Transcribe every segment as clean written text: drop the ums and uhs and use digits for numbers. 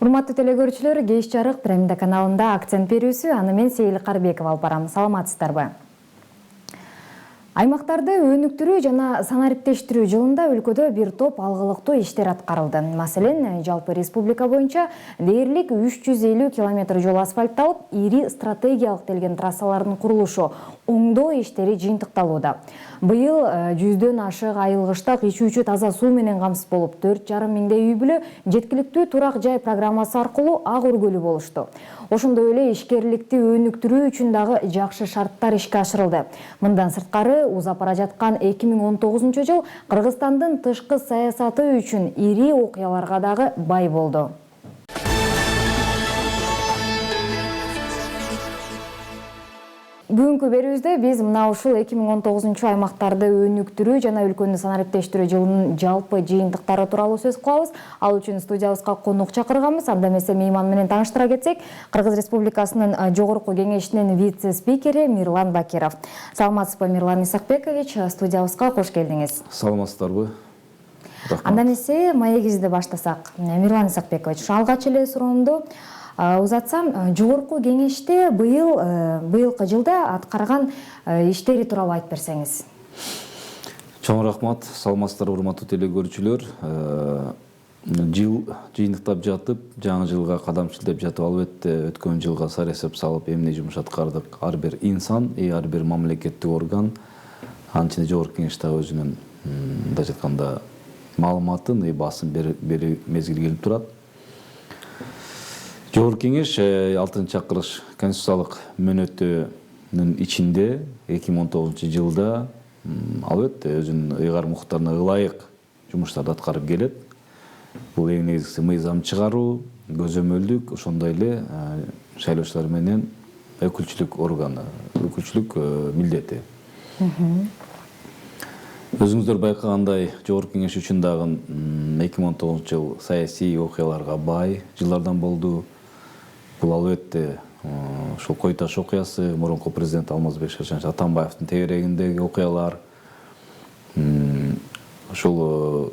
Урматтуу телекөрүүчүлөр, кеш жарык Премиум каналында акцент берүүсү аны мен Сейил Карбекова алып барам. Саламатсыздарбы? Аймактарды өнүктүрүү жана санариптештирүү жылында өлкөдө бир топ алгылыктуу иштер аткарылды. Маселен, жалпы республика боюнча дээрлик 350 км жол асфальтталып, ири стратегиялык делген трассалардын курулушу, оңдоо иштери жыйынтыкталууда. Быйыл 100дөн ашык айылгыштак ичүүчү таза суу менен камсыз болуп, 4,5 миңдей үй бүлө жеткиликтүү турак жай программасы аркылуу ак өргөлүү болушту. Ошондой эле ишкерликти өнүктүрүү үчүн дагы жакшы шарттар ишке ашырылды. Мындан сырткары, узап бара жаткан 2019 жыл Кыргызстандын тышкы саясаты үчүн ири окуяларга дагы бай болду. Бүгүнкү берүүбүздө биз мына ушул 2019 аймактарды өнүктүрүү жана өлкөнү санариптештирүү жылынын жалпы жыйынтыктары тууралуу сөз кылабыз. Ал үчүн студиябызга конок чакырганбыз. Анда эмесе мейман менен тааныштыра кетсек, Кыргыз Республикасынын жогорку кеңешинин вице-спикери Мирлан Бакиров. Саламатсызбы, Мирлан Исакбекович, студиябызга кош келдиңиз. Саламатсыздарбы? Анда эмесе маегибизди баштасак. Мирлан Исакбекович, алгач эле суроомду узатсам, жогорку кеңеште быйылкы жылда аткарган иштери тууралуу айтып берсеңиз. Чоң рахмат, саламатсыздарбы урматтуу телекөрүүчүлөр. Жыл жыйынтыктап жатып, жаңы жылга кадам шилтеп жатып, албетте өткөн жылга сар эсеп салып, эмне жумуш аткардык. Ар бир инсан, ар бир мамлекеттик орган, анча жогорку кеңеш да өзүнүн мындай жатканда маалыматын, басын берүү мезгили келип турат. Жогорку кеңеш 6-чакырыш конституциялык мөөнөтүнүн ичинде 2019 жылда албетте өзүнүн ыйгар мукуктарына ылайык жумуштарды аткарып келет. Бул эң негизгиси мыйзам чыгаруу, көзөмөлдүк, ошондой эле шайлоочулар менен өкүлчүлүк органы, өкүлчүлүк милдети. Өзүңүздөр байкагандай, жогорку кеңеш үчүн дагы 2019 жыл саясий окуяларга бай жылдардан болду. Бул албетте ошол Кой Таш окуясы, мурунку президент Алмазбек Шаршенович Атамбаевдин тегерегиндеги окуялар. Ошол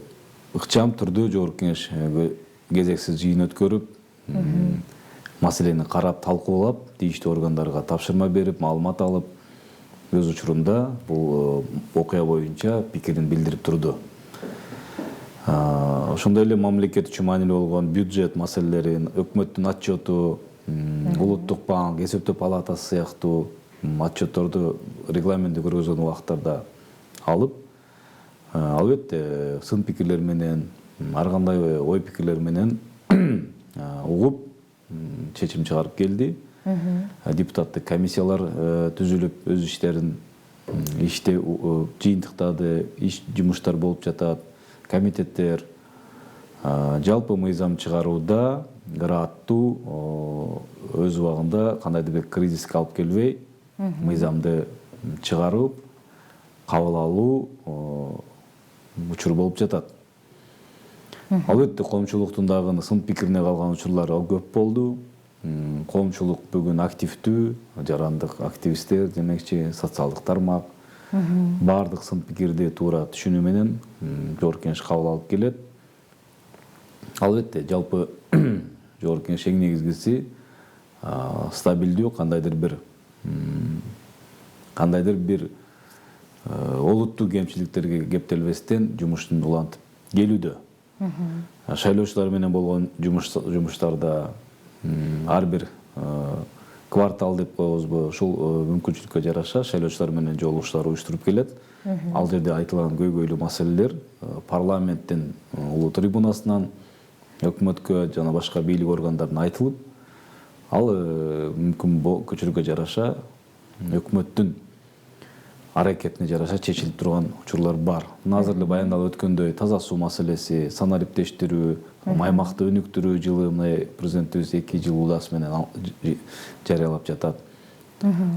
ыкчам түрдө жогорку кеңеш кезексиз жыйын өткөрүп, маселени карап, талкуулап, тийиштүү органдарга тапшырма берип, маалымат алып, өз учурунда бул окуя боюнча пикирин билдирип турду. Ошондой эле мамлекет үчүн маанилүү болгон бюджет маселелерин, өкмөттүн отчету, улуттук банк, эсептөө палатасы сыяктуу отчетторду регламентти көргөзгөн убакыттарда алып, албетте сын пикирлер менен, ар кандай ой пикирлер менен угуп, чечим чыгарып келди. Депутаттык комиссиялар түзүлүп, өз иштерин жыйынтыктады, жумуштар болуп жатат, комитеттер жалпы мыйзам чыгарууда ыраттуу, өз убагында кандайдыр бир кризиске алып келбей, мыйзамды чыгарып, кабыл алуу учур болуп жатат. Албетте коомчулуктун дагы сын пикирине калган учурлар көп болду. Коомчулук бүгүн активдүү, жарандык активисттер демекчи, социалдык тармак баардык сын пикирди туура түшүнүү менен жогорку кеңеш кабыл алып келет. Албетте жалпы жогорку кеңеш эң негизгиси стабилдүү, кандайдыр бир олуттуу кемчиликтерге кептелбестен жумуштун улантып келүүдө. Шайлоочулар менен болгон жумуштарда ар бир квартал деп коебузбу, ушул мүмкүнчүлүккө жараша шайлоочулар менен жолугушуулар уюштуруп келет. Ал жерде айтылган көйгөйлүү маселелер парламенттин улуу трибунасынан өкмөткө жана башка бийлик органдарына айтылып, ал мүмкүн көчүрүүгө жараша өкмөттүн аракетине жараша чечилип турган учурлар бар. Азыр эле баяндалып өткөндөй таза суу маселеси, санариптештирүү, аймакты өнүктүрүү жылы мына президентибиз 2 жыл удасы менен жарыялап жатат.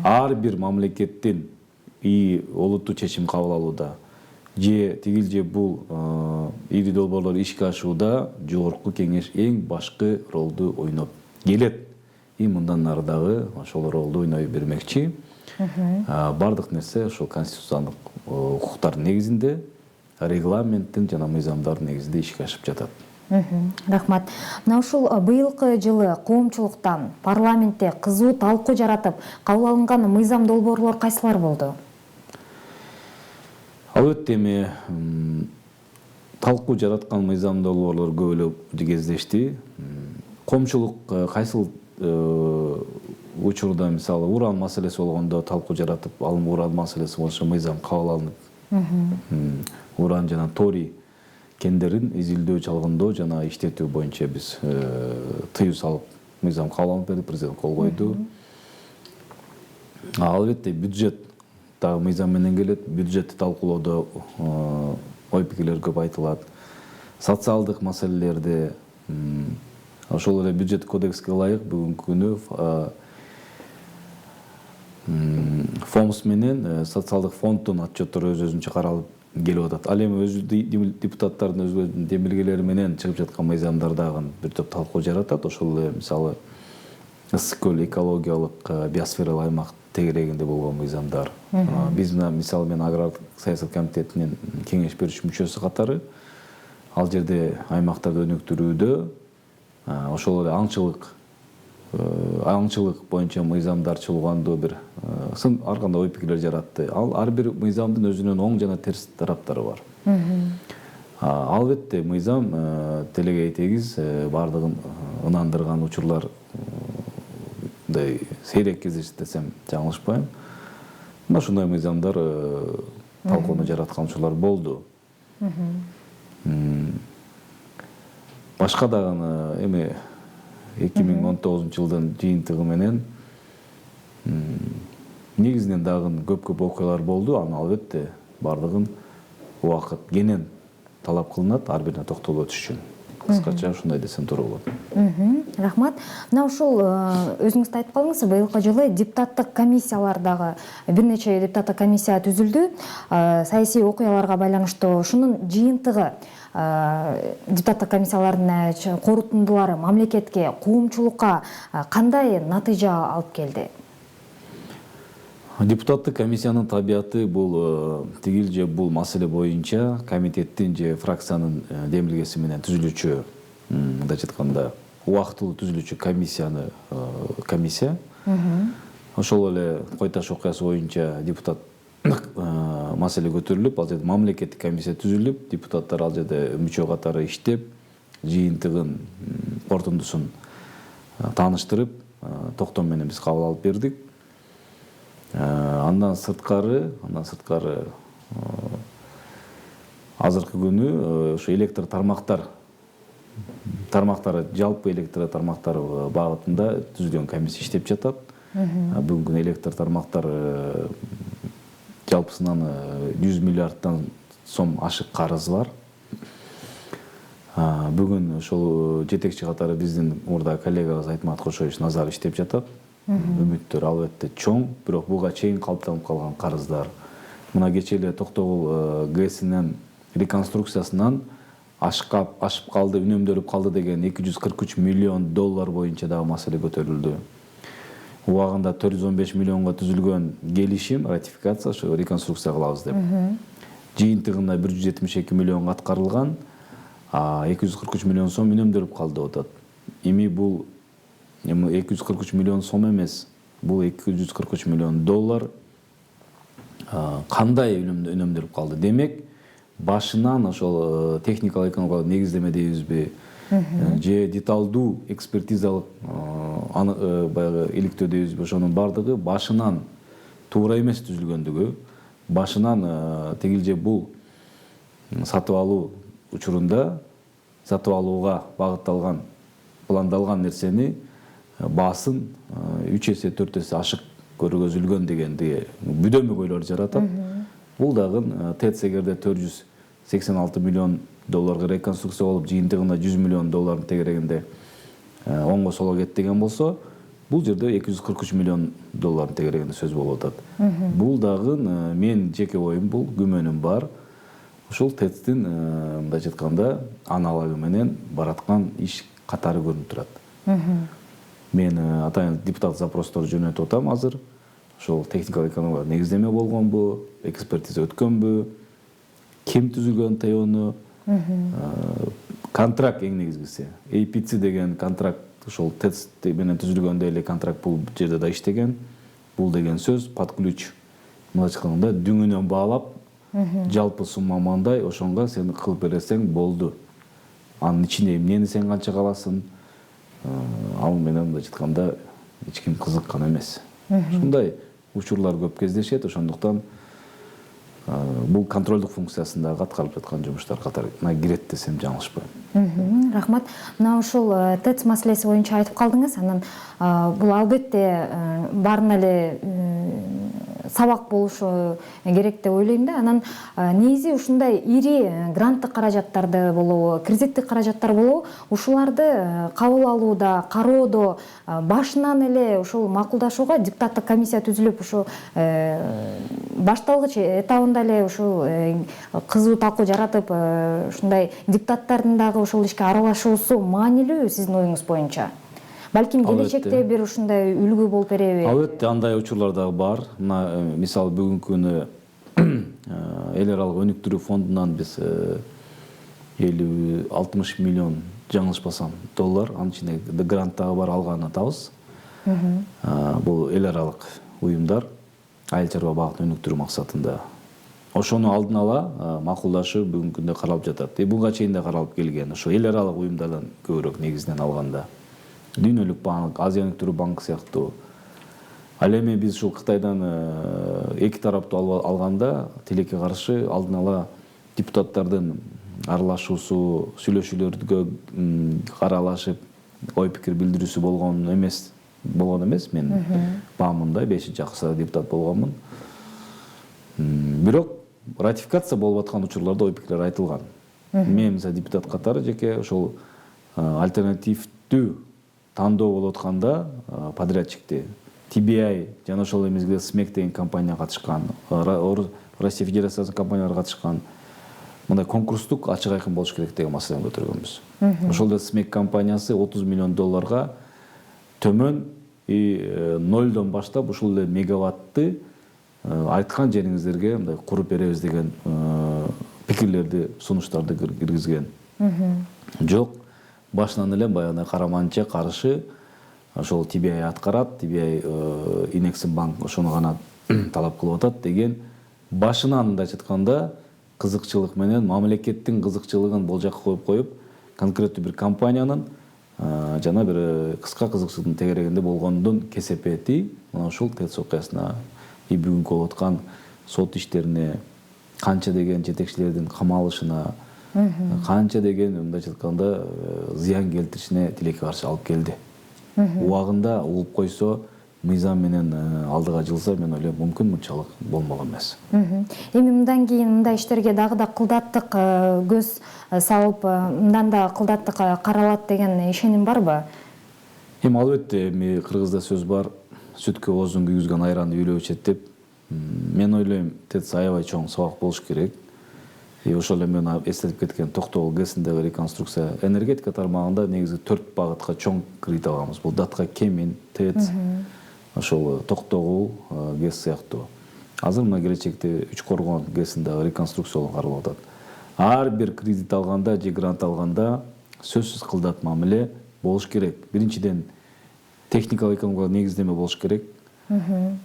Ар бир мамлекеттин олуттуу чечим кабыл алууда же тигил же бул ири долбоорлор ишке ашууда жогорку кеңеш эң башкы ролду ойноп келет. Мындан ары дагы ошол ролду ойной бермекчи. Бардык нерсе ошол конституциялык укуктардын негизинде, регламенттин жана мыйзамдардын негизинде ишке ашып жатат. Рахмат. Мына ушул быйылкы жылы коомчулуктан парламентте кызуу талкуу жаратып кабыл алынган мыйзам долбоорлор кайсылар болду? Албетте эми талкуу жараткан мыйзам долбоорлор көп эле кездешти. Коомчулук кайсыл учурда мисалы уран маселеси болгондо талкуу жаратып, ал уран маселеси боюнча мыйзам кабыл алынып, уран жана торий кендерин изилдөө, чалгындоо жана иштетүү боюнча биз тыюу салып мыйзам кабыл алынып берди, президент кол койду. Албетте бюджет дагы мыйзам менен келет. Бюджетти талкуулоодо ой пикирлер көп айтылат. Социалдык маселелерде ошол эле бюджет кодекске ылайык бүгүнкү күнү ФОМС менен социалдык фонддун отчеттору өз-өзүнчө каралып келип атат. Ал эми депутаттардын өзүнүн демилгелери менен чыгып жаткан мыйзамдар дагы бир топ талкуу жаратат. Ошол эле мисалы ысык көл экологиялык биосфералык аймак тегерегинде болгон мыйзамдар. Биз мисалы мен агрардык саясат комитетинин кеңеш берүүчү мүчөсү катары ал жерде аймактарды өнүктүрүүдө ошол эле аңчылык боюнча мыйзамдар чыгууганда бир ар кандай ой пикирлер жаратты. Ал ар бир мыйзамдын өзүнүн оң жана терс тараптары бар. Албетте мыйзам телегей тегиз баардыгын ынандырган учурлар сейрек кездешет десем жаңылышпайм. Мына ушундай мыйзамдар талкууну жараткан учурлар болду. Башка дагы эми 2019 жылдын жыйынтыгы менен негизинен дагы көп окуялар болду. Аны албетте баардыгын убакыт кенен талап кылынат, ар бирине токтоло өтүш үчүн. Кыскача ушундай десем туура болот. Рахмат. Мына ушул өзүңүз да айтып калдыңыз, быйылкы жылы депутаттык комиссиялар дагы бир нече депутаттык комиссия түзүлдү. Саясий окуяларга байланыштуу ушунун жыйынтыгы депутаттык комиссиялардын корутундулары мамлекетке, коомчулукка кандай натыйжа алып келди? Депутаттык комиссиянын табияты бул тигил же бул маселе боюнча комитеттин же фракциянын демилгеси менен түзүлүүчү, мындайча айтканда убактылуу түзүлүүчү комиссия. Ошол эле Кой Таш окуясы боюнча депутат маселе көтөрүлүп, ал жерде мамлекеттик комиссия түзүлүп, депутаттар ал жерде мүчө катары иштеп, жыйынтыгын, корутундусун тааныштырып, токтом менен биз кабыл алып бердик. Андан сырткары азыркы күнү ошо электр тармактары жалпы электр тармактары багытында түзүлгөн комиссия иштеп жатат. Бүгүнкү күнү электр тармактары жалпысынан 100 миллиарддан сом ашык карыз бар. Бүгүн ошол жетекчи катары биздин мурда коллегабыз Айтмат Кошоевич Назар иштеп жатат. Үмүттөр албетте чоң, бирок буга чейин калыптанып калган карыздар. Мына кечээ эле Токтогул ГЭСинин реконструкциясынан ашып калды, үнөмдөлүп калды деген 243 миллион доллар боюнча дагы маселе көтөрүлдү. Убагында 415 миллионго түзүлгөн келишим, ратификация, ошо реконструкция кылабыз деп. Жыйынтыгында 172 миллион аткарылган, 243 миллион сом үнөмдөлүп калды деп атат. Эми бул 243 миллион сом эмес, бул 243 миллион доллар кандай үнөмдөлүп калды? Демек, башынан ошол техникалык экономикалык негиздеме дейбизби, же деталдуу экспертизалык баягы иликтөө дейбизби, ошонун бардыгы башынан туура эмес түзүлгөндүгү, башынан тигил же бул сатып алуу учурунда сатып алууга багытталган, пландалган нерсени баасын 3 эсе 4 эсе ашык көргөзүлгөн дегенди бүдөмүк ойлор жаратат. Бул дагы ТЭЦ эгерде 486 миллион долларга реконструкция болуп, жыйынтыгында 100 миллион доллардын тегерегинде оңго соло кетти деген болсо, бул жерде 243 миллион доллардын тегерегинде сөз болуп атат. Бул дагы мен жеке оюм, бул күмөнүм бар. Ушул ТЭЦтин мындайча айтканда аналогу менен бараткан иш катары көрүнүп турат. Мен атайын депутат запростор жөнөтүп атам азыр. Ошол техникалык экономикалык негиздеме болгонбу, экспертиза өткөнбү, ким түзүлгөн ТЭОну, контракт эң негизгиси. APC деген контракт ошол ТЭЦ менен түзүлгөндө эле контракт бул жерде да иштеген. Бул деген сөз под ключ. Мындайча айтканда дүңүнөн баалап, жалпы сумма мындай, ошонго сен кылып берсең болду. Анын ичинде эмнени сен канча каласың? Ал менен мындайча айтканда эч ким кызыккан эмес. Ушундай учурлар көп кездешет, ошондуктан бул контролдук функциясында аткарылып жаткан жумуштар катарына кирет десем жаңылышпайм. Рахмат. Мына ушул ТЭЦ маселеси боюнча айтып калдыңыз. Анан бул албетте баарына эле сабак болушу керек деп ойлойм да. Анан негизи ушундай ири гранттык каражаттарды болобу, кредиттик каражаттар болобу, ушуларды кабыл алууда, кароодо башынан эле ушул макулдашууга депутаттык комиссия түзүлүп, ушу башталгыч этабында эле ушул кызуу талкуу жаратып, ушундай депутаттардын дагы ушул ишке аралашуусу маанилүү сиздин оюңуз боюнча? Балким келечекте бир ушундай үлгү болуп береби? Албетте андай учурлар дагы бар. Мына мисалы бүгүнкү күнү эл аралык өнүктүрүү фондунан биз 50-60 миллион жаңылышпасам доллар, анын ичинде грант дагы бар, алганын атабыз. Бул эл аралык уюмдар айыл чарба багытын өнүктүрүү максатында. Ошону алдын ала макулдашуу бүгүнкү күндө каралып жатат. Буга чейин да каралып келген. Ошо эл аралык уюмдардан көбүрөөк негизинен алганда. Дүйнөлүк банк, Азия өнүктүрүү банк сыяктуу. Ал эми биз ушул Кытайдан эки тараптуу алганда тилекке каршы алдын ала депутаттардын аралашуусу, сүйлөшүүлөргө каралашып, ой пикир билдирүүсү болгон эмес. Мен баамында 5-акысада депутат болгонмун. Бирок ратификация болуп аткан учурларда ой пикирлер айтылган. Мен депутат катары жеке ошол альтернативдүү тандоо болуп атканда подрядчикти TBI жана ошол мезгилде СМЕК деген компания катышкан, Россия Федерациясынын компаниялары катышкан. Мындай конкурстук ачык айкын болуш керек деген маселени көтөргөнбүз. Ошолда СМЕК компаниясы 30 миллион долларга төмөн нолдон баштап ушул эле мегаватты айткан жериңиздерге мындай куруп беребиз деген пикирлерди, сунуштарды киргизген. Жок, башынан эле баягы караманча каршы ошол TBI аткарат, TBI Инексим банк ошону гана талап кылып атат деген башынан мындайча айтканда кызыкчылык менен мамлекеттин кызыкчылыгын болжакка коюп, конкреттүү бир компаниянын жана бир кыска кызыкчылыктын тегерегинде болгондун кесепети мына ушул ТЭЦ окуясына бүгүнкү болуп аткан сот иштерине, канча деген жетекчилердин камалышына, канча деген мындайча айтканда зыян келтиришине тилекке каршы алып келди. Убагында угуп койсо, мыйзам менен алдыга жылса, мен ойлойм мүмкүн мынчалык болмогон эмес. Эми мындан кийин мындай иштерге дагы да кылдаттык көз салып, мындан да кылдаттык каралат деген ишеним барбы? Эми албетте, эми кыргызда сөз бар, сүткө оозун күйгүзгөн айранды үйлөп ичет деп. Мен ойлойм, ТЭЦ аябай чоң сабак болуш керек. Ошол эле мен эстетип кеткен Токтогул ГЭСиндеги реконструкция энергетика тармагында негизи 4 багытка чоң кредит алганбыз. Бул Датка Кемин, ТЭЦ, ошол Токтогул ГЭС сыяктуу. Азыр мына келечекте Үч Коргон ГЭСиндеги реконструкциялоо каралып атат. Ар бир кредит алганда же грант алганда сөзсүз кылдат мамиле болуш керек. Биринчиден техникалык экономикалык негиздеме болуш керек.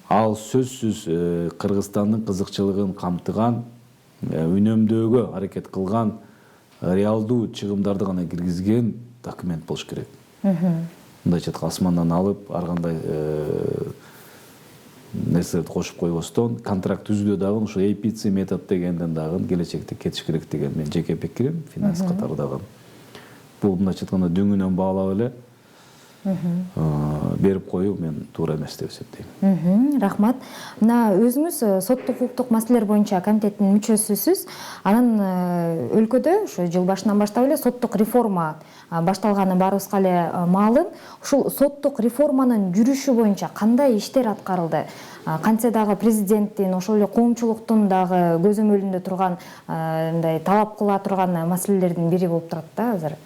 Ал сөзсүз Кыргызстандын кызыкчылыгын камтыган, үнөмдөөгө аракет кылган, реалдуу чыгымдарды гана киргизген документ болуш керек. Мындайча айтканда асмандан алып, ар кандай нерселерди кошуп койбостон, контракт түзүүдө дагы ушу APC метод дегенден дагы келечекте кетиш керек деген мен жеке пикирим, финанс катары дагы. Бул мындайча айтканда дүңүнөн баалап эле берип коюу мен туура эмес деп эсептейм. Рахмат. Мына өзүңүз соттук укуктук маселелер боюнча комитеттин мүчөсүсүз. Анан өлкөдө ушу жыл башынан баштап эле соттук реформа башталганы баарыбызга эле маалым. Ушул соттук реформанын жүрүшү боюнча кандай иштер аткарылды? Кантсе дагы президенттин, ошол эле коомчулуктун дагы көзөмөлүндө турган, мындай талап кыла турган маселелердин бири болуп турат да азыр.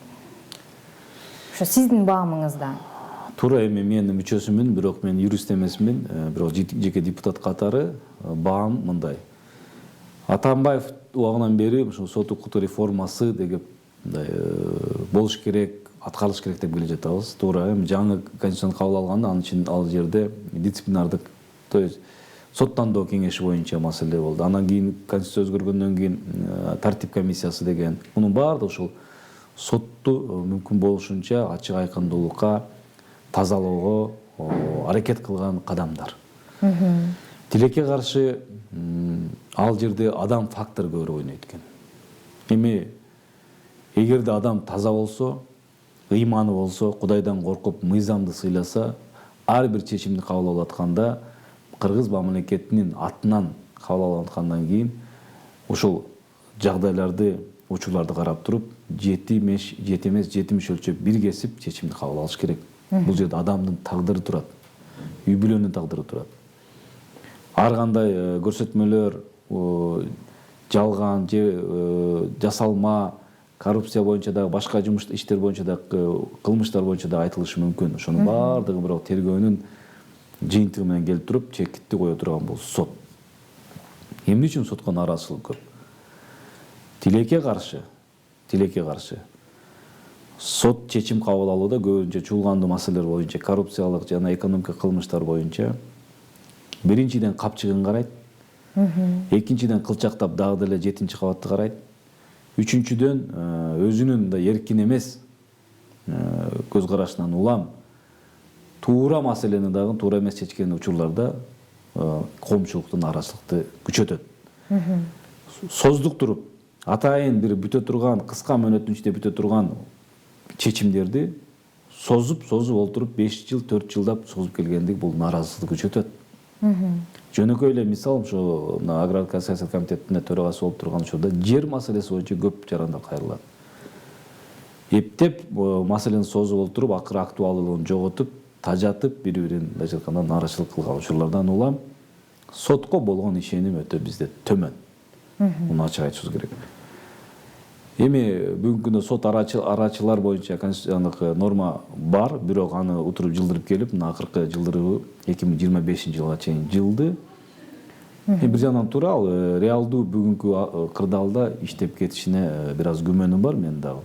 Ошо сиздин баамыңызда. Туура, эми мен мүчөсүмүн, бирок мен юрист эмесмин, бирок жеке депутат катары баам мындай. Атамбаев убагынан бери ушул сот укукту реформасы деп мындай болуш керек, аткарылыш керек деп келе жатабыз. Туура, эми жаңы конституцияны кабыл алганда анын үчүн ал жерде дисциплинардык, то есть соттандоо кеңеши боюнча маселе болду. Анан кийин конституция өзгөргөндөн кийин тартип комиссиясы деген. Мунун баардыгы ушул сотту мүмкүн болушунча ачык айкындуулукка, тазалоого аракет кылган кадамдар. Тилекке каршы ал жерде адам фактору көбүрөөк ойнойт экен. Эми эгерде адам таза болсо, ыйманы болсо, Кудайдан коркуп, мыйзамды сыйласа, ар бир чечимди кабыл алып атканда кыргыз мамлекетинин атынан кабыл алып аткандан кийин ушул жагдайларды, учурларды карап туруп, жети эмес, жетимиш өлчөп бир кесип чечимди кабыл алыш керек. Бул жерде адамдын тагдыры турат, үй бүлөнүн тагдыры турат. Ар кандай көрсөтмөлөр, жалган же жасалма, коррупция боюнча дагы, башка жумуш иштер боюнча дагы, кылмыштар боюнча дагы айтылышы мүмкүн. Ошонун баардыгы бирок тергөөнүн жыйынтыгы менен келип туруп, чекитти кое турган бул сот. Эмне үчүн сотко нааразычылык көп? Тилекке каршы сот чечим кабыл алууда көбүнчө чуулгандуу маселелер боюнча, коррупциялык жана экономикалык кылмыштар боюнча биринчиден капчыгын карайт, экинчиден кылчактап дагы деле 7-чи кабатты карайт, үчүнчүдөн өзүнүн мындай эркин эмес көз карашынан улам туура маселени дагы туура эмес чечкен учурларда коомчулуктун нааразычылыкты күчөтөт. Создуктуруп, атайын бир бүтө турган, кыска мөөнөттүн ичинде бүтө турган чечимдерди созуп олтуруп 5 жыл, 4 жылдап созуп келгендик бул нааразычылыкты күчөтөт. Жөнөкөй эле мисал, ушу агрардык саясат комитетине төрагасы болуп турган учурда жер маселеси боюнча көп жарандар кайрылат. Эптеп маселени созуп олтуруп, акыры актуалдуулугун жоготуп, тажатып, бири-бирин мындайча айтканда нааразычылык кылган учурлардан улам сотко болгон ишеним өтө бизде төмөн. Муну ачык айтышыбыз керек. Эми бүгүнкү күндө сот арачылар боюнча конституциялык норма бар, бирок аны утуруп жылдырып келип, мына акыркы жылдыруу 2025-жылга чейин жылды. Бир жагынан туура, ал реалдуу бүгүнкү кырдаалда иштеп кетишине бир аз күмөнүм бар мен дагы.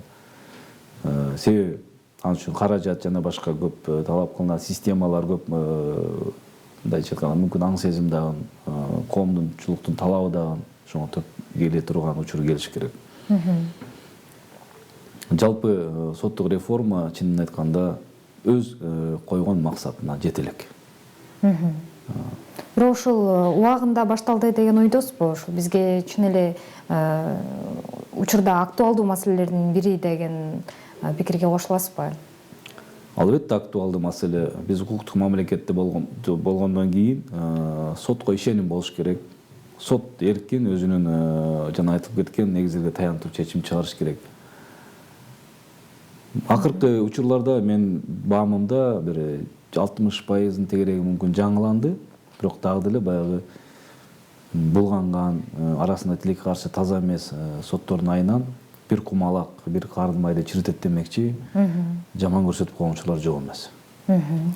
Себеби ал үчүн каражат жана башка көп талап кылынат, системалар көп, мындайча айтканда мүмкүн аң сезим дагы, коомчулуктун талабы дагы ошого төп келе турган учур келиш керек. Жалпы соттук реформа чынын айтканда өз койгон максатына жете элек. Бирок ушул убагында башталды деген ойдосузбу? Ушул бизге чын эле учурда актуалдуу маселелердин бири деген пикирге кошуласызбы? Албетте актуалдуу маселе. Биз укуктук мамлекетте болгондон кийин сотко ишеним болуш керек. Сот эркин өзүнүн жана айтылып кеткен негизге таянып чечим чыгарыш керек. Акыркы учурларда мен баамымда бир 60% тегереги мүмкүн жаңыланды, бирок дагы деле баягы булганган, арасында тилекке каршы таза эмес соттордун айынан бир кумалак, бир карын майды чиритет демекчи, жаман көрсөтүп койгон учурлар жок эмес.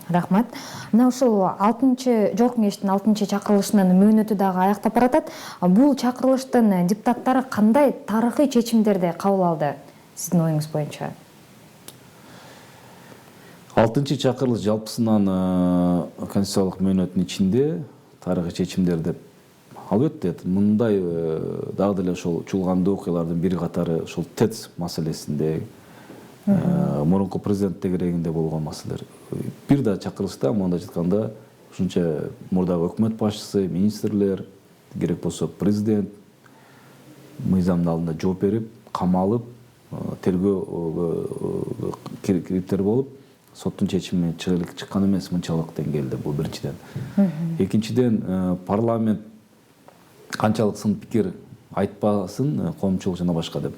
Рахмат. Мына ушул 6-чы жогорку кеңештин 6-чы чакырылышынын мөөнөтү дагы аяктап баратат. Бул чакырылыштын депутаттары кандай тарыхый чечимдерди кабыл алды сиздин оюңуз боюнча? 6-чы чакырылыш жалпысынан конституциялык мөөнөттүн ичинде тарыхый чечимдер деп албетте мындай дагы деле ошол чуулгандуу окуялардын бир катары ошол ТЭЦ маселесинде мурунку президент тегерегинде болгон маселелер. Бир да чакырылышта мындайча айтканда ушунча мурдагы өкмөт башчысы, министрлер, керек болсо президент мыйзамдын алдында жооп берип, камалып, тергөө кириптер болуп, соттун чечими чыккан эмес мынчалык деңгээлде. Бул биринчиден. Экинчиден, парламент канчалык сын пикир айтпасын, коомчулук жана башка деп.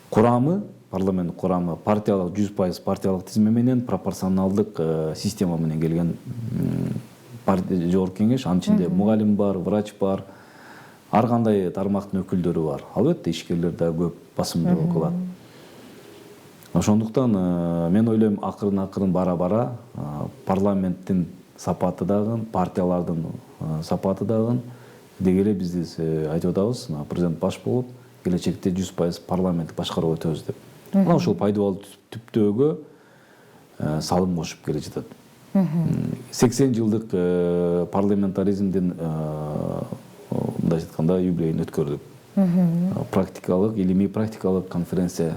Курамы, парламент курамы партиялык 100% партиялык тизме менен пропорционалдык система менен келген жогорку кеңеш, анын ичинде мугалим бар, врач бар, ар кандай тармактын өкүлдөрү бар. Албетте ишкерлер да көп басымдуу кылат. Ошондуктан мен ойлойм акырын бара парламенттин сапаты дагы, партиялардын сапаты дагы деги эле биз айтып атабыз, президент баш болуп, келечекте 100% парламенттик башкаруу өтөбүз деп. Мына ошол пайдалуу түптөөгө салым кошуп келе жатат. 80 жылдык парламентаризмдин мындайча айтканда юбилейин өткөрдүк. Практикалык, илимий практикалык конференция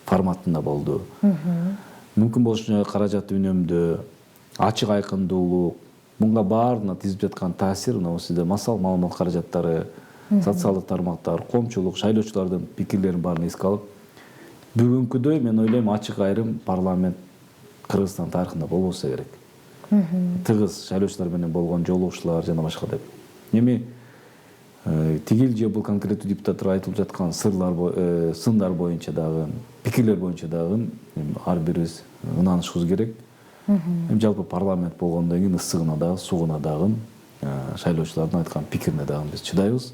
форматында болду. Мүмкүн болушунча каражат үнөмдөө, ачык айкындуулук, мунга баарына тизип жаткан таасир, мына сизде массалык маалымат каражаттары, социалдык тармактар, коомчулук, шайлоочулардын пикирлерин баарын эске алып, бүгүнкүдөй мен ойлойм ачык айрым парламент Кыргызстан тарыхында болбосо керек. Тыгыз шайлоочулар менен болгон жолугушуулар жана башка деп. Эми тигил же бул конкреттүү депутаттар айтылып жаткан сындар боюнча дагы, пикирлер боюнча дагы ар бирибиз ынанышыбыз керек. Эми жалпы парламент болгондон кийин ысыгына дагы, сугуна дагы, шайлоочулардын айткан пикирине дагы биз чыдайбыз.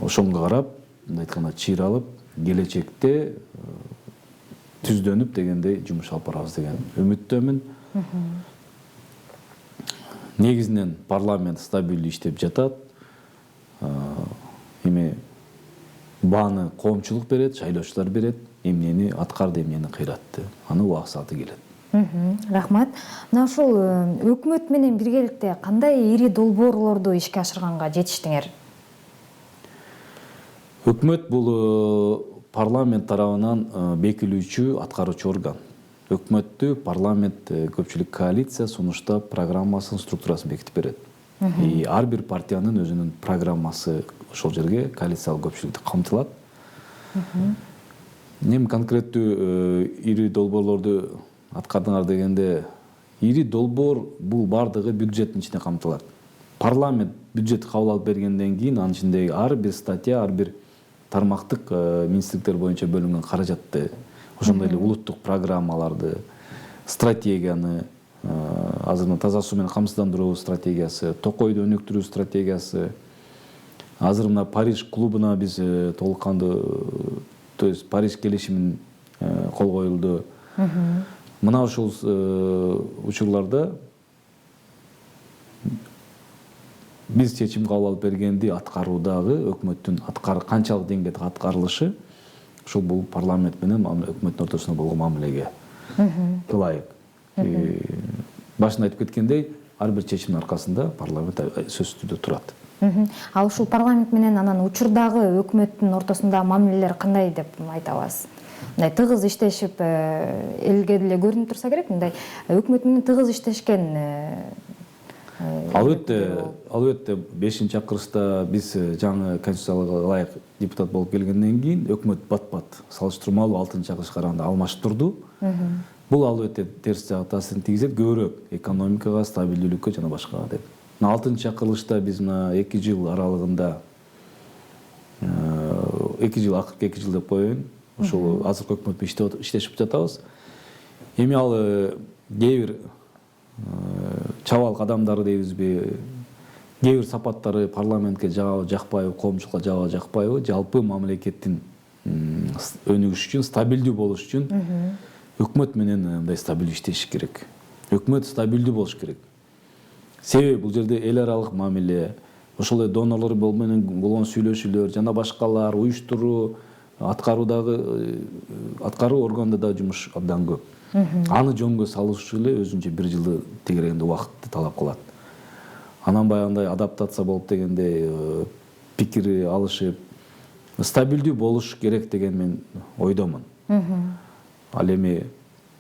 Ошонго карап, мындай айтканда чыйралып, келечекте түздөнүп дегендей жумуш алып барабыз деген үмүттөмүн. Негизинен парламент стабилдүү иштеп жатат. Эми бааны коомчулук берет, шайлоочулар берет, эмнени аткарды, эмнени кыйратты. Аны убак сааты келет. Рахмат. Мына ушул өкмөт менен биргеликте кандай ири долбоорлорду ишке ашырганга жетиштиңер? Өкмөт бул парламент тарабынан бекилүүчү аткаруучу орган. Өкмөттү парламент көпчүлүк коалиция сунуштап программасын, структурасын бекитип берет. Ар бир партиянын өзүнүн программасы ошол жерге коалициялык көпчүлүктү камтылат. Эми конкреттүү ири долбоорлорду аткардыңар дегенде, ири долбоор бул бардыгы бюджеттин ичине камтылат. Парламент бюджет кабыл алып бергенден кийин анын ичиндеги ар бир статья, ар бир тармактык министрликтер боюнча бөлүнгөн каражатты, ошондой эле улуттук программаларды, стратегияны, азыр мына таза суу менен камсыздандыруу стратегиясы, токойду өнүктүрүү стратегиясы, азыр мына Париж клубуна биз толук кандуу, то есть Париж келишимин кол коюлду. Мына ушул учурларда биз чечим кабыл алып бергенди аткаруудагы өкмөттүн канчалык деңгээлде аткарылышы ушул бул парламент менен өкмөттүн ортосунда болгон мамилеге ылайык. Башында айтып кеткендей, ар бир чечимдин аркасында парламент сөзсүз түрдө турат. Ал ушул парламент менен анан учурдагы өкмөттүн ортосунда мамилелер кандай деп айта аласыз? Мындай тыгыз иштешип, элге деле көрүнүп турса керек, мындай өкмөт менен тыгыз иштешкен. Албетте 5-акырышта биз жаңы конституцияга ылайык депутат болуп келгенден кийин өкмөт бат-бат салыштырмалуу 6-акырышка караганда алмашып турду. Бул албетте терс жагы таасирин тийгизет, көбүрөөк экономикага, стабилдүүлүккө жана башкага деп. 6-акырышта биз мына 2 жыл аралыгында, 2 жыл, акыркы 2 жыл деп коеюн, ошол азыркы өкмөт менен иштешип жатабыз. Эми ал кээ бир чабал кадамдары дейбизби, кээ бир сапаттары парламентке жагабы жакпайбы, коомчулукка жагабы жакпайбы, жалпы мамлекеттин өнүгүшү үчүн, стабилдүү болуш үчүн өкмөт менен мындай стабилдүү иштеш керек. Өкмөт стабилдүү болуш керек. Себеби бул жерде эл аралык мамиле, ошол эле донорлор менен болгон сүйлөшүүлөр жана башкалар, уюштуруу, аткаруу органында да жумуш абдан көп. Аны жөнгө салыш эле өзүнчө 1 жылды тегерегинде убакытты талап кылат. Анан баягындай адаптация болуп дегенде пикири алышып, стабилдүү болуш керек деген мен ойдомун. Ал эми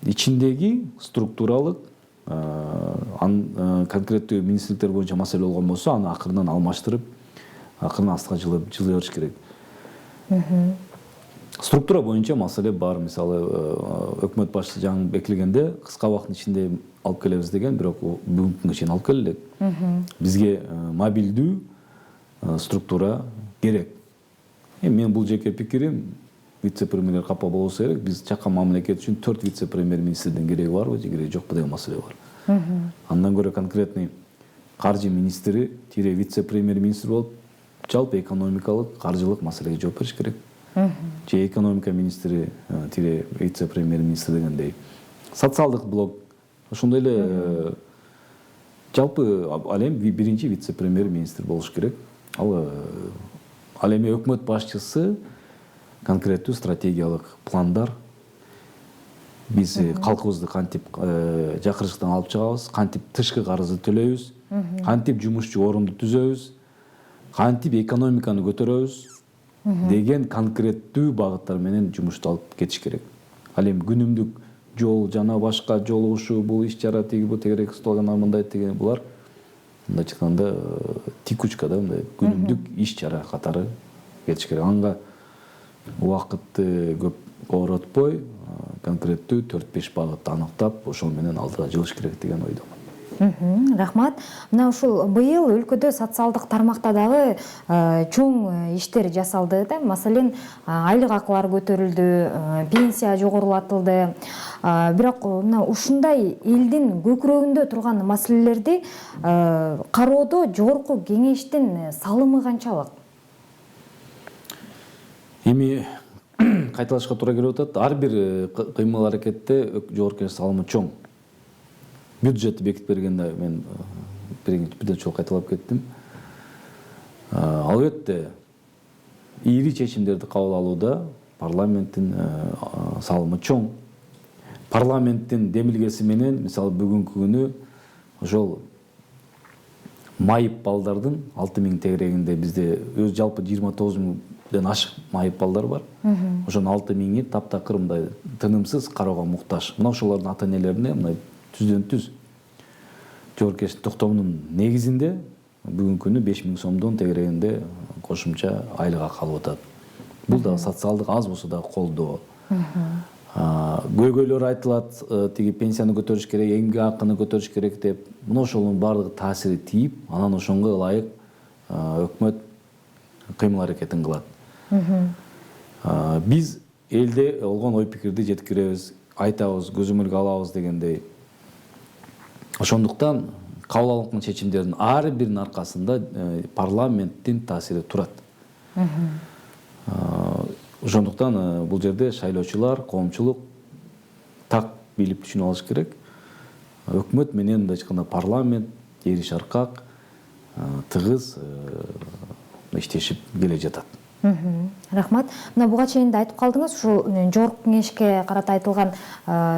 ичиндеги структуралык конкреттүү министрликтер боюнча маселе болгон болсо, аны акырынан алмаштырып, акырын астка жылый бериш керек. Структура боюнча маселе бар. Мисалы, өкмөт башчысы жаңы бекилгенде кыска убакыттын ичинде алып келебиз деген, бирок бүгүнкү күнгө чейин алып келе элек. Бизге мобилдүү структура керек. Мен бул жеке пикирим, вице-премьер капа болбосо керек. Биз чакан мамлекет үчүн 4 вице-премьер министрдин кереги барбы, же кереги жокпу деген маселе бар. Андан көрө конкретный каржы министри тире вице-премьер министр болуп, жалпы экономикалык, каржылык маселеге жооп бериш керек. Же экономика министри тире вице-премьер министр дегендей. Социалдык блок ошондой эле жалпы ал эми биринчи вице-премьер министр болуш керек. Ал эми өкмөт башчысы конкреттүү стратегиялык пландар. Биз калкыбызды кантип жакырыштан алып чыгабыз, кантип тышкы карызды төлөйбүз, кантип жумушчу орунду түзөбүз, кантип экономиканы көтөрөбүз деген конкреттүү багыттар менен жумушту алып кетиш керек. Ал эми күнүмдүк жол жана башка жол ушу, бул иш чара тиги бу тегерек столган мындай деген булар мындайча айтканда текучкада мындай күнүмдүк иш чара катары кетиш керек. Анга убакытты көп ооротпой, конкреттүү 4-5 багытты аныктап, ошол менен алдыга жылыш керек деген ойдомун. Рахмат. Мына ушул быйыл өлкөдө социалдык тармакта дагы чоң иштер жасалды да. Маселен, айлык акылар көтөрүлдү, пенсия жогорулатылды. Бирок мына ушундай элдин көкүрөгүндө турган маселелерди кароодо жогорку кеңештин салымы канчалык? Эми кайталашка туура келип атат. Ар бир кыймыл аракетте жогорку кеңеш салымы чоң. Бюджетти бекитип бергенде мен биринчи жолу кайталап кеттим. Албетте ири чечимдерди кабыл алууда парламенттин салымы чоң. Парламенттин демилгеси менен, мисалы бүгүнкү күнү ошол майып балдардын 6000 тегерегинде бизде өз жалпы 29.000 ашык майып балдар бар. Ошонун 6000-и таптакыр мындай тынымсыз кароого муктаж. Мына ошолордун ата энелерине мындай түздөн-түз жогорку кеңештин токтомунун негизинде бүгүнкү күнү 5000 сомдон тегерегинде кошумча айлык акы алып атат. Бул да социалдык аз болсо да колдоо. Көйгөйлөр айтылат, тиги пенсияны көтөрүш керек, эмгек акыны көтөрүш керек деп. Мына ошонун баардыгы таасири тийип, анан ошонго ылайык өкмөт кыймыл аракетин кылат. Биз элде болгон ой пикирди жеткиребиз, айтабыз, көзөмөлгө алабыз дегендей. Ошондуктан кабыл алынган чечимдердин ар биринин аркасында парламенттин таасири турат. Ошондуктан бул жерде шайлоочулар, коомчулук так билип түшүнүп алыш керек. Өкмөт менен мындайча айтканда парламент эри шаркак, тыгыз иштешип келе жатат. Рахмат. Мына буга чейин да айтып калдыңыз, ушул жогорку кеңешке карата айтылган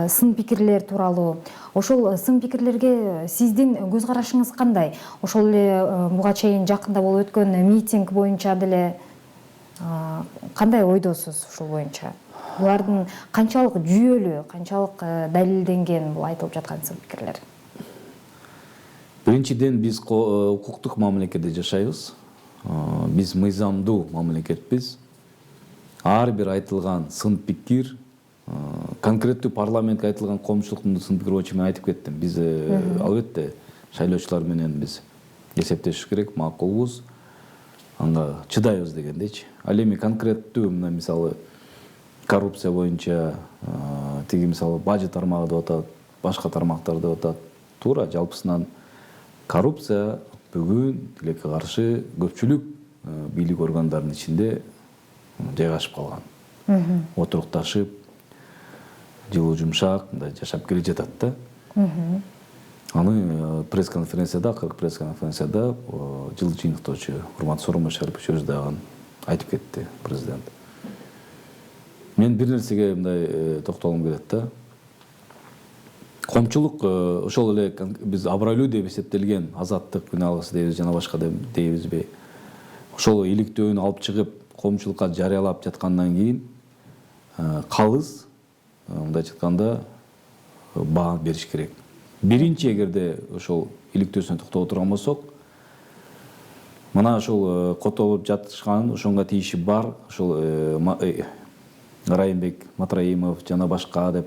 сын пикирлер тууралуу. Ошол сын пикирлерге сиздин көз карашыңыз кандай? Ошол эле буга чейин жакында болуп өткөн митинг боюнча деле кандай ойдосуз ушул боюнча? Булардын канчалык жүйөлүү, канчалык далилденген бул айтылып жаткан сын пикирлер? Биринчиден, биз укуктук мамлекетте жашайбыз. Биз мыйзамдуу мамлекетпиз. Ар бир айтылган сын пикир, конкреттүү парламентке айтылган коомчулуктун сын пикири боюнча мен айтып кеттим. Биз албетте шайлоочулар менен биз эсептешиш керек, макулбуз. Анга чыдайбыз дегендейчи. Ал эми конкреттүү мына мисалы коррупция боюнча тиги мисалы бажы тармагы деп атат, башка тармактар деп атат. Туура жалпысынан коррупция бүгүн тилекке каршы көпчүлүк бийлик органдарынын ичинде жайгашып калган. Отурукташып, жылуу жумшак мындай жашап келе жатат да. Аны пресс-конференцияда, акыркы пресс-конференцияда жылуу жыйынтыктоочу урматтуу Сооронбай Шарипович өзү дагы айтып кетти, президент. Мен бир нерсеге мындай токтолгум келет да. Коомчулук ошол эле биз абройлуу деп эсептелген азаттык күнө алгысы дейбиз жана башка дейбизби. Ошол иликтөөнү алып чыгып коомчулукка жарыялап жаткандан кийин калыс мындайча айтканда баа бериш керек. Биринчи эгерде ошол иликтөөсүнө токтоп отурган болсок, мына ошол котолуп жатышкан, ошонго тийиши бар, ошол Райымбек Матраимов жана башка деп.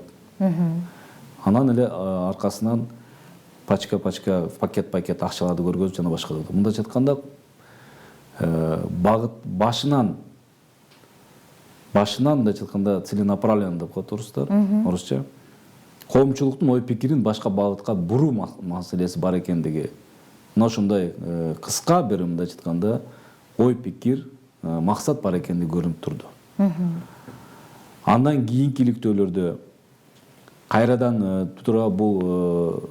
Анан эле аркасынан пачка-пачка, пакет-пакет акчаларды көргөзүп жана башка. Мындайча айтканда багыт башынан мындайча айтканда целенаправленно деп коет орусча. Коомчулуктун ой пикирин башка багытка буруу маселеси бар экендиги. Мына ошондой кыска бир мындайча айтканда ой пикир, максат бар экендиги көрүнүп турду. Андан кийинки иликтөөлөрдө кайрадан бул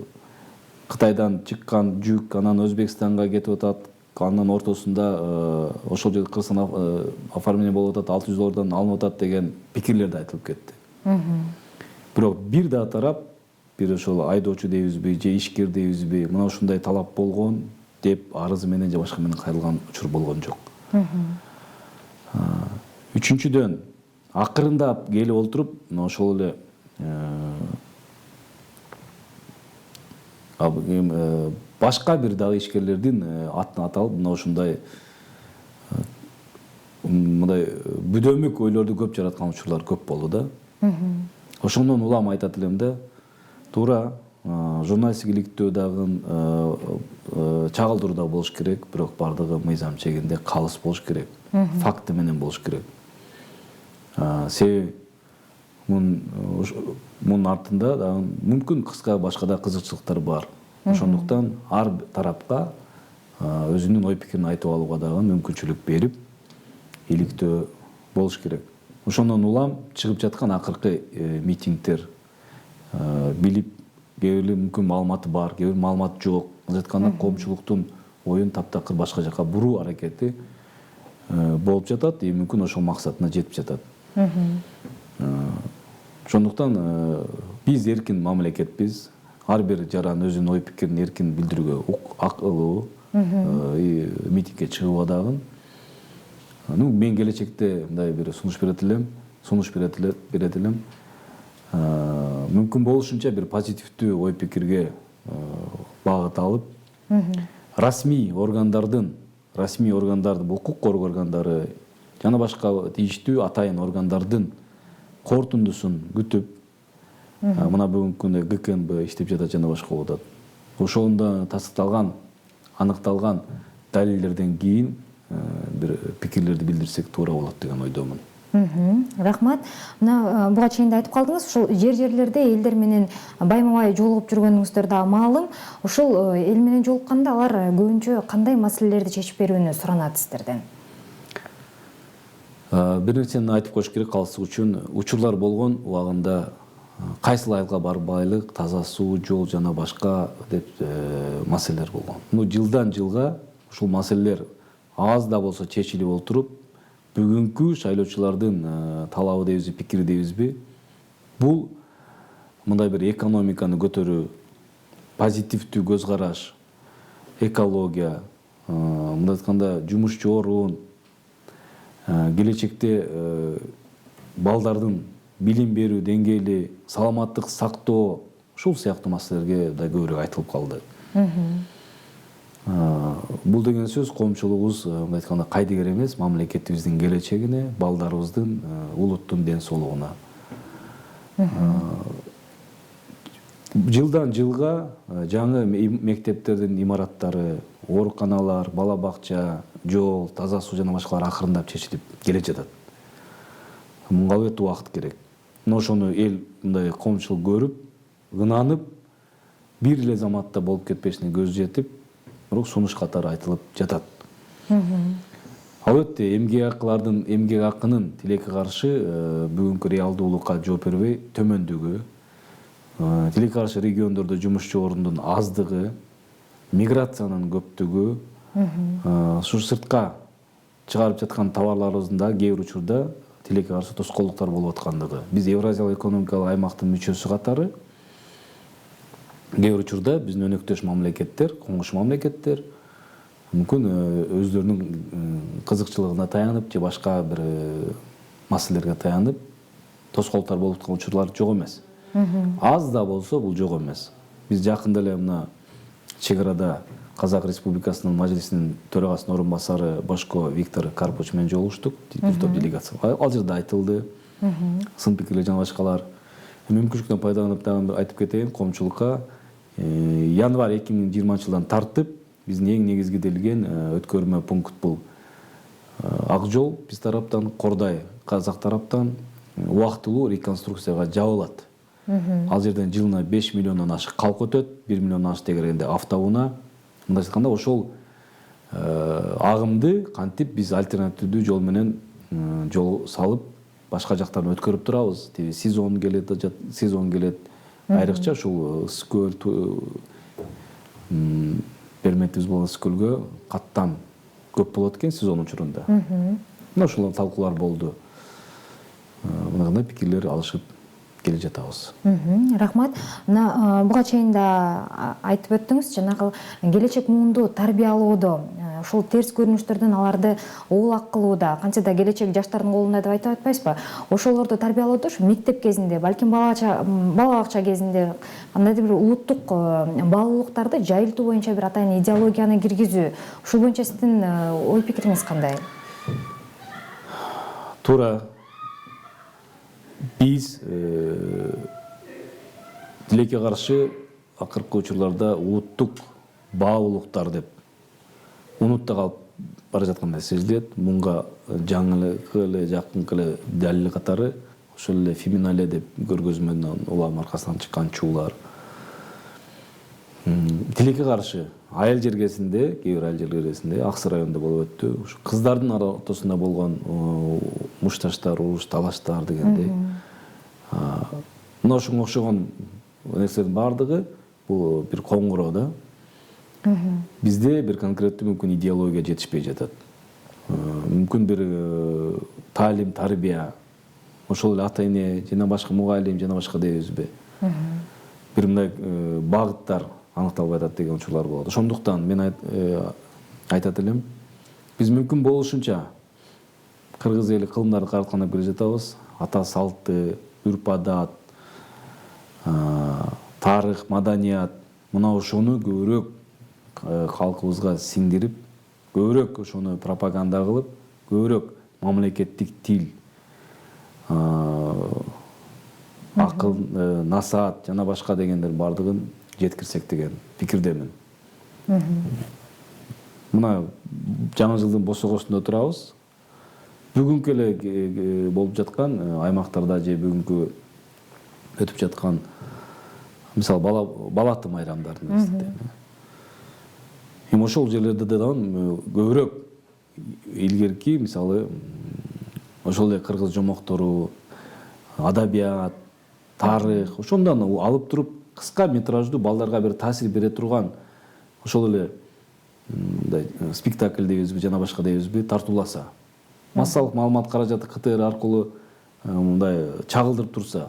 Кытайдан чыккан жүк анан Өзбекстанга кетип атат. андан ортосунда ошол жерде кыргызстан оформление болуп атат, $600 алынып атат деген пикирлер да айтылып кетти. Бирок бир да тарап, бир ошол айдоочу дейбизби же ишкер дейбизби, мына ушундай талап болгон деп арызы менен же башка менен кайрылган учур болгон жок. Үчүнчүдөн акырындап келип олтуруп, ошол эле башка бир дагы ишкерлердин атын аталып, мына ушундай мындай бүдөмүк ойлорду көп жараткан учурлар көп болду да. Ошондон улам айтат элем да, туура журналисттик иликтөө дагы чагылдыруу да болуш керек, бирок бардыгы мыйзам чегинде калыс болуш керек, факты менен болуш керек. Себеби мунун артында дагы мүмкүн кыска башка да кызыкчылыктар бар. Ошондуктан ар тарапка өзүнүн ой пикирин айтып алууга дагы мүмкүнчүлүк берип, иликтөө болуш керек. Ошондон улам чыгып жаткан акыркы митингдер билип, кээ бир мүмкүн маалыматы бар, кээ бир маалымат жок. Айтканда коомчулуктун оюн таптакыр башка жака буруу аракети болуп жатат, и мүмкүн ошол максатына жетип жатат. Ошондуктан биз эркин мамлекетпиз. Ар бир жаран өзүнүн ой пикирин эркин билдирүүгө акылуу, митингге чыгууга дагы. Мен келечекте мындай бир сунуш берет элем. Мүмкүн болушунча бир позитивдүү ой пикирге багыт алып, расмий органдардын, бул укук коргоо органдары жана башка тийиштүү атайын органдардын корутундусун күтүп, мына бүгүнкү күндө ГКНБ иштеп жатат жана башка болуп атат. Ошондо тастыкталган, аныкталган далилдерден кийин бир пикирлерди билдирсек туура болот деген ойдомун. Рахмат. Мына буга чейин да айтып калдыңыз, ушул жерлерде элдер менен байма-бай жолугуп жүргөнүңүздөр да маалым. Ушул эл менен жолукканда алар көбүнчө кандай маселелерди чечип берүүнү суранат сиздерден? Бир нерсени айтып коюш керек калыстык үчүн, учурлар болгон убагында кайсыл айылга барбайлык, таза суу, жол жана башка деп маселелер болгон. Жылдан жылга ушул маселелер аз да болсо чечилип олтуруп, бүгүнкү шайлоочулардын талабы дейбизби, пикири дейбизби, бул мындай бир экономиканы көтөрүү, позитивдүү көз караш, экология, мындай айтканда жумушчу орун, келечекте балдардын билим берүү деңгээли, саламаттык сактоо, ушул сыяктуу маселелерге да көбүрөөк айтылып калды. Бул деген сөз коомчулугубуз мындай айтканда кайдыгер эмес, мамлекетибиздин келечегине, балдарыбыздын, улуттун ден соолугуна. Жылдан жылга жаңы мектептердин имараттары, ооруканалар, бала бакча, жол, таза суу жана башкалар акырындап чечилип келе жатат. Мунга албетте убакыт керек. Ошону эл мындай коомчулук көрүп, ынанып, бир эле заматта болуп кетпешине көзү жетип, бирок сунуш катары айтылып жатат. Албетте эмгек акынын тилекке каршы бүгүнкү реалдуулукка жооп бербей төмөндүгү, тилекке каршы региондордо жумушчу орундун аздыгы, миграциянын көптүгү, ушу сыртка чыгарып жаткан товарларыбыздын да кээ бир учурда тилекке каршы тоскоолдуктар болуп аткандыгы. Биз Евразиялык экономикалык аймактын мүчөсү катары кээ бир учурда биздин өнөктөш мамлекеттер, коңшу мамлекеттер мүмкүн өздөрүнүн кызыкчылыгына таянып же башка бир маселелерге таянып тоскоолдуктар болуп аткан учурлар жок эмес. Аз да болсо бул жок эмес. Биз жакында эле мына чек арада Казак Республикасынын мажлисинин төрагасынын орун басары Бошко Виктор Карпович менен жолугуштук, бир топ делегация. Ал жерде айтылды, сын пикирлер жана башкалар. Мүмкүнчүлүктөн пайдаланып дагы айтып кетейин коомчулукка, январь 2020 жылдан тартып биздин эң негизгиделген өткөрмө пункт бул Ак жол биз тараптан, Кордай Казак тараптан убактылуу реконструкцияга жабылат. Ал жерден жылына 5 миллиондон ашык калк өтөт, 1 миллиондон ашык дегенде автоунаа. Мындай айтканда ошол агымды кантип биз альтернативдүү жол менен жол салып башка жактан өткөрүп турабыз. Сезон келет, айрыкча ушул ысык көл, бермекчибиз болгон өскөлгө каттам көп болот экен сезон учурунда. Мына ошол талкуулар болду. Мына кандай пикирлер алышып келе жатабыз. Рахмат. Мына буга чейин да айтып өттүңүз, жанагы келечек муунду тарбиялоодо ушул терс көрүнүштөрдөн аларды оолак кылууда, канча да келечек жаштардын колунда деп айтып атпайсызбы? Ошолорду тарбиялоодо ушу мектеп кезинде, балким бала бакча кезинде кандайдыр бир улуттук баалуулуктарды жайылтуу боюнча бир атайын идеологияны киргизүү. Ушул боюнча сиздин ой пикириңиз кандай? Туура. Биз тилекке каршы акыркы учурларда улуттук баалуулуктар деп унутта калып бара жаткандай сезилет. Мунга жаңылыкы эле жакынкы эле далил катары ошол эле феминале деп көргөзмөнүн улам аркасынан чыккан чуулар. Тилекке каршы айыл жергесинде, кээ бир айыл жергесинде, Аксы районунда болуп өттү. Ушу кыздардын ортосунда болгон мушташтар, уруш, талаштар дегендей. Мына ошого окшогон нерселердин баардыгы бул бир коңгуроо да. Бизде бир конкреттүү мүмкүн идеология жетишпей жатат. Мүмкүн бир таалим, тарбия, ошол эле ата эне жана башка мугалим жана башка дейбизби. Бир мындай багыттар аныкталбай атат деген учурлар болот. Ошондуктан мен айтат элем, биз мүмкүн болушунча кыргыз эли кылымдарды караткандап келе жатабыз. Ата салты, үрп-адат, тарых, маданият, мына ошону көбүрөөк калкыбызга сиңдирип, көбүрөөк ошону пропаганда кылып, көбүрөөк мамлекеттик тил, акыл, насаат жана башка дегендер бардыгын жеткирсек деген пикирдемин. Мына жаңы жылдын босогосунда турабыз. Бүгүнкү эле болуп жаткан аймактарда же бүгүнкү өтүп жаткан мисалы балаты майрамдардын нерседен. Эми ошол жерлерде дагы көбүрөөк илгерки мисалы ошол эле кыргыз жомоктору, адабият, тарых ошондон алып туруп кыска метраждуу балдарга бир таасир бере турган ошол эле спектакль дейбизби жана башка дейбизби тартууласа. Массалык маалымат каражаты КТР аркылуу мындай чагылдырып турса,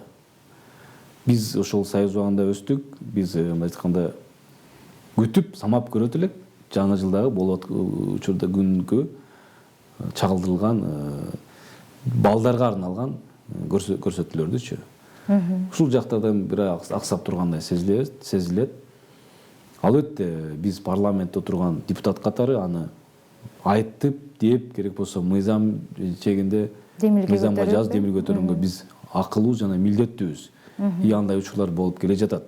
биз ошол союз убагында өстүк, биз мындай айтканда күтүп, самап көрөт элек жаңы жылдагы болот учурда күнгө чагылдырылган балдарга арналган көрсөтүүлөрдүчү. Ушул жактардан бир аксап тургандай сезилет. Албетте биз парламентте отурган депутат катары аны айтып, деп, керек болсо мыйзам чегинде мыйзамга жазып демилге көтөргөнгө биз акылуу жана милдеттүүбүз. И андай учурлар болуп келе жатат.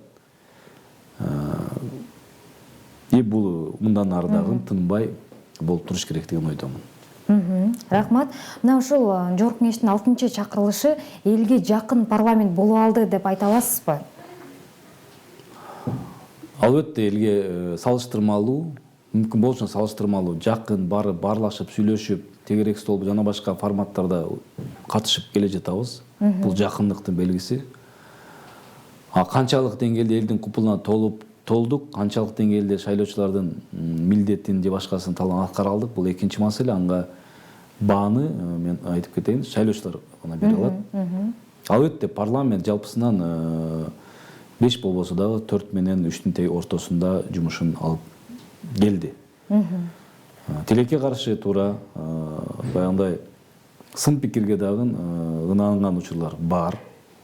И бул мындан ары дагы тынбай болуп туруш керек деген ойдомун. Рахмат. Мына ушул Жогорку Кеңештин 6-чакырылышы элге жакын парламент болуп алды деп айта аласызбы? Албетте элге салыштырмалуу, мүмкүн болушунча салыштырмалуу, жакын барып, баарлашып, сүйлөшүп, тегерек стол жана башка форматтарда катышып келе жатабыз. Бул жакындыктын белгиси. Канчалык деңгээлде элдин купулуна толдук, канчалык деңгээлде шайлоочулардын милдетин же башкасын аткара алдык, бул экинчи маселе. Анга бааны мен айтып кетейин, шайлоочулар гана бере алат. Албетте парламент жалпысынан 5 болбосо дагы 4 менен 3-тün ортосунда жумушун алып келди. Тилекке каршы туура баягындай сын пикирге дагы ынанган учурлар бар.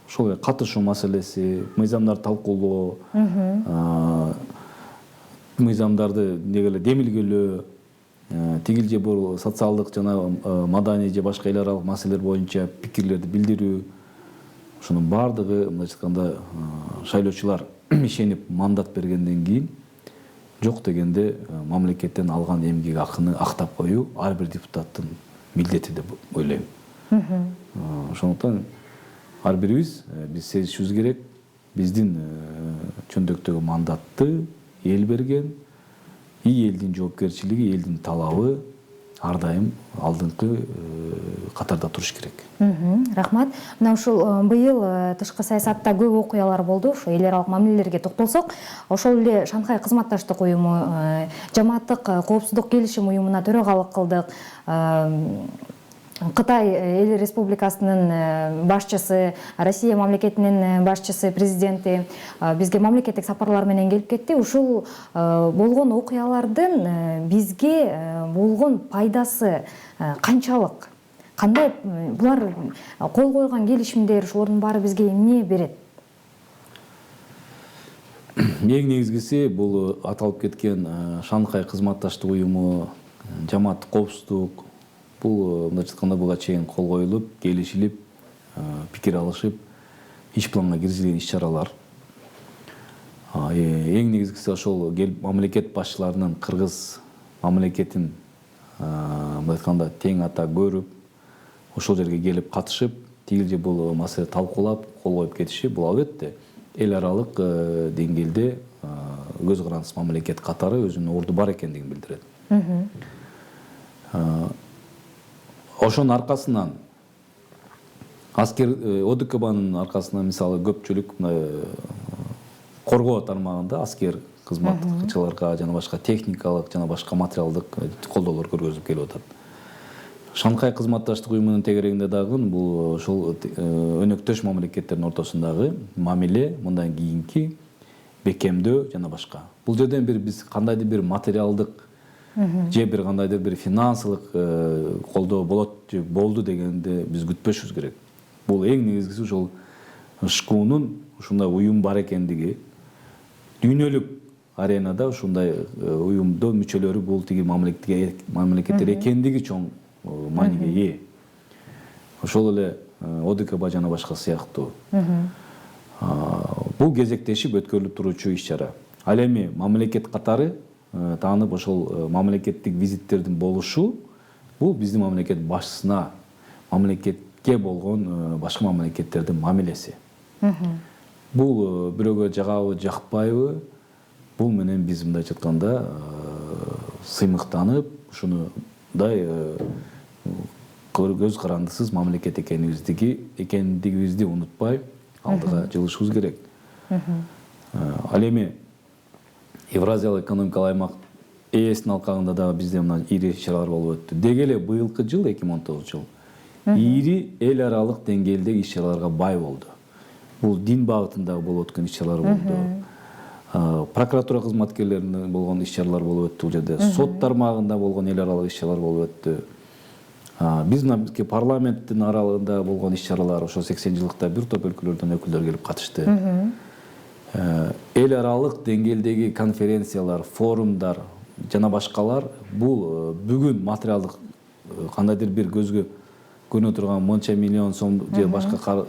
Ошол эле катышуу маселеси, мыйзамдарды талкуулоо, мыйзамдарды негеле демилгелөө, тигил же бул социалдык жана маданий же башка эл аралык маселелер боюнча пикирлерди билдирүү. Ошонун баардыгы мындайча айтканда шайлоочулар ишенип мандат бергенден кийин жок дегенде мамлекеттен алган эмгек акыны актап коюу ар бир депутаттын милдети деп ойлойм. Ошондуктан ар бирибиз сезишибиз керек. Биздин чөндөктөгү мандатты эл берген, элдин жоопкерчилиги, элдин талабы. ар дайым алдыңкы катарда туруш керек. Рахмат. Мына ушул быйыл тышкы саясатта көп окуялар болду. Ошо эл аралык мамилелерге токтолсок, ошол эле Шанхай кызматташтык уюму, жамааттык коопсуздук келишим уюмуна төрагалык кылдык. Кытай эл республикасынын башчысы, Россия мамлекетинин башчысы, президенти бизге мамлекеттик сапарлар менен келип кетти. Ушул болгон окуялардын бизге болгон пайдасы канчалык? Кандай булар кол койгон келишимдер, ошолордун баары бизге эмне берет? Эң негизгиси бул аталып кеткен Шанхай кызматташтык уюму, жамааттык коопсуздук, бул мындайча айтканда буга чейин кол коюлуп, келишилип, пикир алышып, иш планга киргизилген иш-чаралар. Эң негизгиси ошол мамлекет башчыларынын кыргыз мамлекетин мындай айтканда тең ата көрүп, ошол жерге келип катышып, тигил же бул маселе талкуулап, кол коюп кетиши бул албетте эл аралык деңгээлде көз карандысыз мамлекет катары өзүнүн орду бар экендигин билдирет. Ошонун аркасынан аскер ОДКБнын аркасынан мисалы көпчүлүк коргоо тармагында аскер кызматчыларга жана башка техникалык жана башка материалдык колдоолор көргөзүлүп келип атат. Шанхай кызматташтык уюмунун тегерегинде дагы бул ошол өнөктөш мамлекеттердин ортосундагы мамиле мындан кийинки бекемдөө жана башка. Бул жерден биз кандайдыр бир материалдык же бир кандайдыр бир финансылык колдоо болот же болду дегенди биз күтпөшүбүз керек. Бул эң негизгиси ошол ШКУнун ушундай уюм бар экендиги, дүйнөлүк аренада ушундай уюмдун мүчөлөрү бул тиги мамлекеттер экендиги чоң мааниге ээ. Ошол эле ОДКБ жана башка сыяктуу. Бул кезектешип өткөрүлүп туруучу иш-чара. Ал эми мамлекет катары таанып ошол мамлекеттик визиттердин болушу бул биздин мамлекет башчысына, мамлекетке болгон башка мамлекеттердин мамилеси. Бул бирөөгө жагабы, жакпайбы, бул менен биз мындайча айтканда сыймыктанып, ушундай көз карандысыз мамлекет экендигибизди унутпай алдыга жылышыбыз керек. Ал эми Евразиялык экономикалык аймак ээсинин алкагында да бизде мына ири иш-чаралар болуп өттү. Деги эле быйылкы жыл 2019 жыл ири эл аралык деңгээлдеги иш-чараларга бай болду. Бул дин багытында болуп өткөн иш-чаралар болду. Прокуратура кызматкерлеринин болгон иш-чаралар болуп өттү бул жерде. Сот тармагында болгон эл аралык иш-чаралар болуп өттү. Биздин парламенттин аралыгында болгон иш-чаралар ошо 80-жылдыкта бир топ өлкөлөрдөн өкүлдөр келип катышты. Эл аралык деңгээлдеги конференциялар, форумдар жана башкалар бул бүгүн материалдык кандайдыр бир көзгө көрүнө турган мынча миллион сом же башка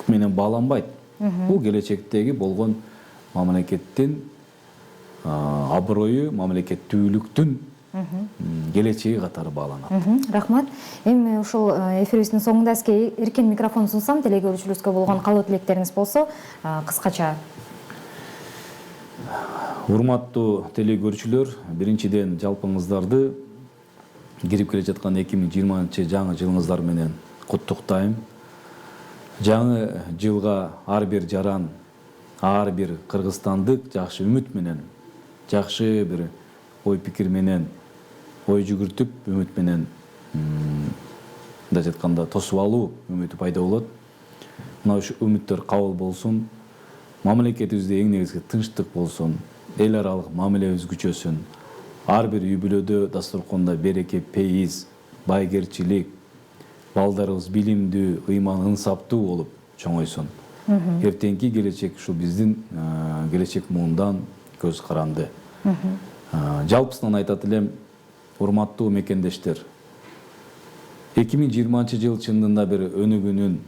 менен бааланбайт. Бул келечектеги болгон мамлекеттин аброю, мамлекеттүүлүктүн келечеги катары бааланат. Рахмат. Эми ушул эфирибиздин соңунда сизге эркен микрофон сунсам, телекөрүүчүлөрүбүзгө болгон калуу тилектериңиз болсо, кыскача. Урматтуу телекөрүүчүлөр, биринчиден жалпыңыздарды кирип келе жаткан 2020 жаңы жылыңыздар менен куттуктайм. Жаңы жылга ар бир жаран, ар бир кыргызстандык жакшы үмүт менен, жакшы бир ой пикир менен, ой жүгүртүп, үмүт менен мындайча айтканда тосуп алуу үмүтү пайда болот. Мына ушу үмүттөр кабыл болсун. Мамлекетибизде эң негизги тынчтык болсун, эл аралык мамилебиз күчөсүн. Ар бир үй бүлөдө, дасторкондо береке, пейиз, байгерчилик, балдарыбыз билимдүү, ыйман, ынсаптуу болуп чоңойсун. Эртеңки келечек ушу биздин келечек муундан көз каранды. Жалпысынан айтат элем, урматтуу мекендештер, 2020 жыл чындында бир өнүгүүнүн,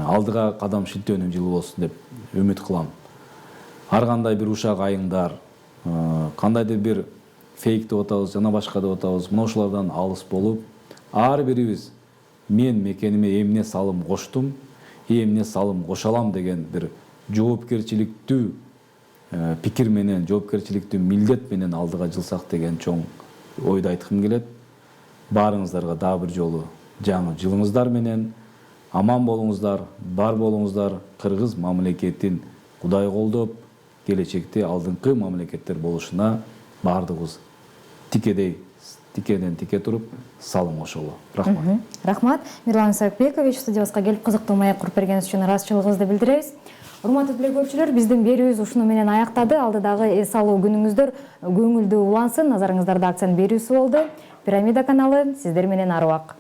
алдыга кадам шилтөөнүн жылы болсун деп үмүт кылам. Ар кандай бир ушак айыңдар, кандайдыр бир фейк деп атабыз, жана башка деп атабыз, мына ушулардан алыс болуп, ар бирибиз мен мекениме эмне салым коштум, эмне салым кошалам деген бир жоопкерчиликтүү пикир менен, жоопкерчиликтүү милдет менен алдыга жылсак деген чоң ойду айткым келет. Баарыңыздарга дагы бир жолу жаңы жылыңыздар менен аман болуңуздар, бар болуңуздар. Кыргыз мамлекетин Кудай колдоп, келечекте алдыңкы мамлекеттер болушуна баардыгыбыз тикеден тике туруп салым кошолу. Рахмат. Рахмат. Мирлан Исаакбекович, студиябызга келип кызыктуу маек куруп бергениңиз үчүн ыраазычылыгыбызды билдиребиз. Урматтуу телекөрүүчүлөр, биздин берүүбүз ушуну менен аяктады. Алдыдагы эс алуу күнүңүздөр көңүлдүү улансын. Назарыңыздарда акцент берүүсү болду. Пирамида каналы сиздер менен ар убак.